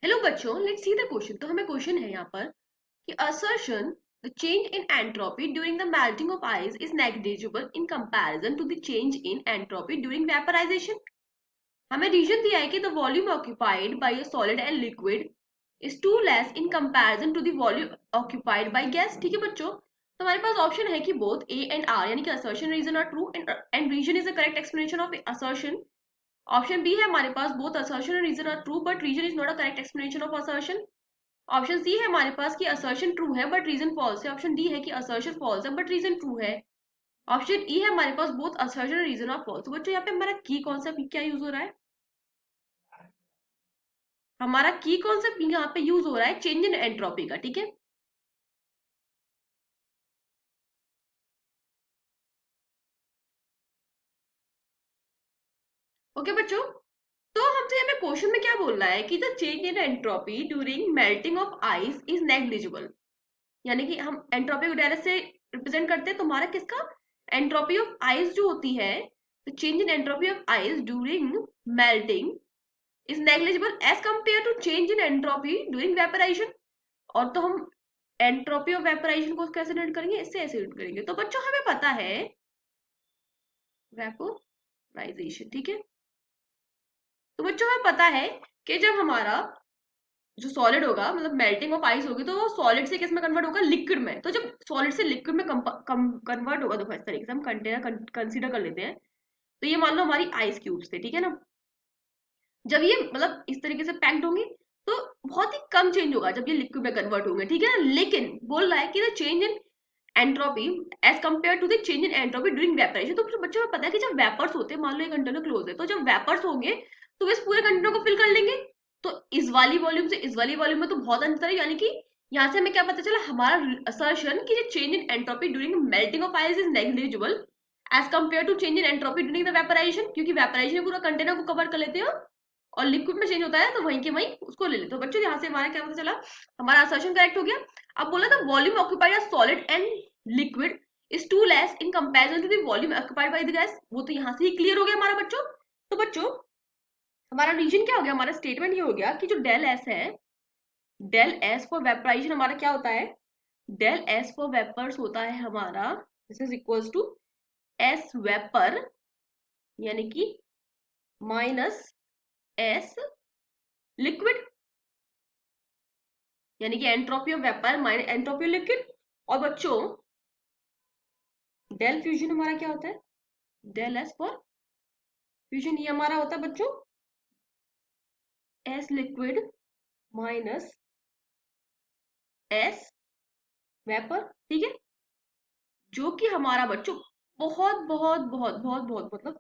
Hello बच्चों, let's see the question. तो हमें क्वेश्चन है यहाँ पर कि assertion the change in entropy during the melting of ice is negligible in comparison to the change in entropy during vaporization। हमें reason दिया है कि the volume occupied by a solid and liquid is too less in comparison to the volume occupied by gas। ठीक है बच्चों, तो हमारे पास option है कि both A and R यानी कि assertion reason are true and reason is a correct explanation of assertion। Option B है हमारे पास both assertion and reason are true but reason is not a correct explanation of assertion. Option C है हमारे पास कि assertion true है but reason false है। Option D है कि असर्शन फॉल्स है बट रीजन ट्रू है। ऑप्शन ई है हमारे पास both assertion and reason are false. तो बच्चों यहाँ पे हमारा की कॉन्सेप्ट क्या यूज हो रहा है? हमारा की कॉन्सेप्ट यहाँ पे यूज हो रहा है चेंज इन एंट्रोपी का। ठीक है, ओके बच्चों। तो हमसे यहाँ पे क्वेश्चन में क्या बोल रहा है कि the change in entropy during melting of ice is negligible. यानी कि हम एंट्रोपी को डायरेक्ट से रिप्रेजेंट करते हैं। तो हमारा किसका एंट्रोपी ऑफ आइस जो होती है, the change in entropy of ice during melting is negligible as compare to change in entropy during vaporization. और तो हम एंट्रोपी ऑफ वेपराइजेशन को कैसे नोट करेंगे? इससे ऐसे नोट करेंगे। तो बच्चों हमें पता है वेपोराइजेशन। ठीक है, तो बच्चों हमें पता है कि जब हमारा जो सॉलिड होगा मतलब मेल्टिंग ऑफ आइस होगी तो वो सॉलिड से किस में कन्वर्ट होगा? लिक्विड में। तो जब सॉलिड से लिक्विड में कन्वर्ट होगा, देखो इस तरीके से हम कंटेनर कंसीडर कर लेते हैं। तो ये मान लो हमारी आइस क्यूब्स थे, ठीक है ना। जब ये मतलब इस तरीके से पैक्ड होंगे तो बहुत ही कम चेंज होगा जब ये लिक्विड में कन्वर्ट होंगे, ठीक है ना। लेकिन बोल रहा है कि the change in entropy as compare to the change in entropy during vaporization. तो फिर बच्चों को पता है कि जब वेपर्स होते हैं, मान लो ये कंटेनर क्लोज है, तो जब वेपर्स होंगे तो वे इस पूरे कंटेनर को फिल कर लेंगे। तो इस वाली वॉल्यूम से इस वाली वॉल्यूम में तो बहुत अंतर है। यानी कि यहाँ से हमें क्या पता चला, हमारा असर्शन कि जो change in entropy during melting of ice is negligible as compare to change in entropy during the vaporization. क्योंकि वेपराइजेशन पूरा कंटेनर को कवर कर लेते हैं और लिक्विड में चेंज होता है तो वहीं के वहीं उसको ले लेते हो। बच्चों यहाँ से हमारा क्या पता चला, हमारा असर्शन करेक्ट हो गया। अब बोला था वॉल्यूम ऑक्यूपाइड या solid and liquid is too less in comparison to the volume occupied by the gas. वो तो यहाँ से ही क्लियर हो गया हमारा बच्चों। तो बच्चों हमारा रीजन क्या हो गया, हमारा स्टेटमेंट ये हो गया कि जो डेल एस है, डेल एस फॉर वेपराइजेशन हमारा क्या होता है? डेल एस फॉर वेपर्स होता है हमारा this is equals to S vapour यानी कि माइनस एस लिक्विड यानी कि entropy of vapour minus entropy of liquid. और बच्चों डेल फ्यूजन हमारा क्या होता है? डेल एस फॉर फ्यूजन ये हमारा होता है बच्चों S liquid minus S vapour. ठीक है, जो कि हमारा बच्चों बहुत बहुत बहुत बहुत बहुत मतलब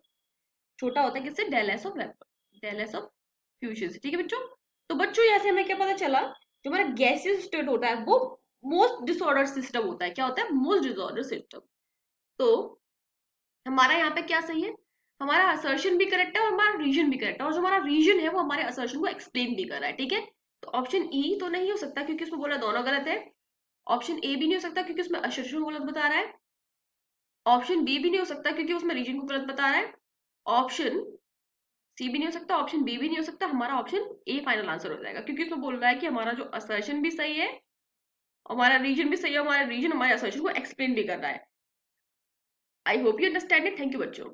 छोटा होता है किससे? Del S of vapour, del S of fusion से। ठीक है बच्चों, तो बच्चों यहाँ हमें क्या पता चला, जो हमारा गैसियस स्टेट होता है वो मोस्ट डिसऑर्डर सिस्टम होता है। क्या होता है? Most disorder system. तो हमारा यहाँ पे क्या सही है, हमारा असर्शन भी करेक्ट है और हमारा रीजन भी करेक्ट है। और जो हमारा रीजन है वो हमारे असर्शन को एक्सप्लेन भी कर रहा है। ठीक है, तो ऑप्शन ई तो नहीं हो सकता क्योंकि उसमें बोला दोनों गलत है। ऑप्शन ए भी नहीं हो सकता क्योंकि उसमें असर्शन को गलत बता रहा है। ऑप्शन बी भी नहीं हो सकता क्योंकि उसमें रीजन को गलत बता रहा है। ऑप्शन सी भी नहीं हो सकता, ऑप्शन बी भी नहीं हो सकता। हमारा ऑप्शन ए फाइनल आंसर हो जाएगा क्योंकि उसमें बोल रहा है कि हमारा जो असर्शन भी सही है, हमारा रीजन भी सही है, हमारा रीजन हमारे असर्शन को एक्सप्लेन भी कर रहा है। I hope you understand it. Thank you बच्चों।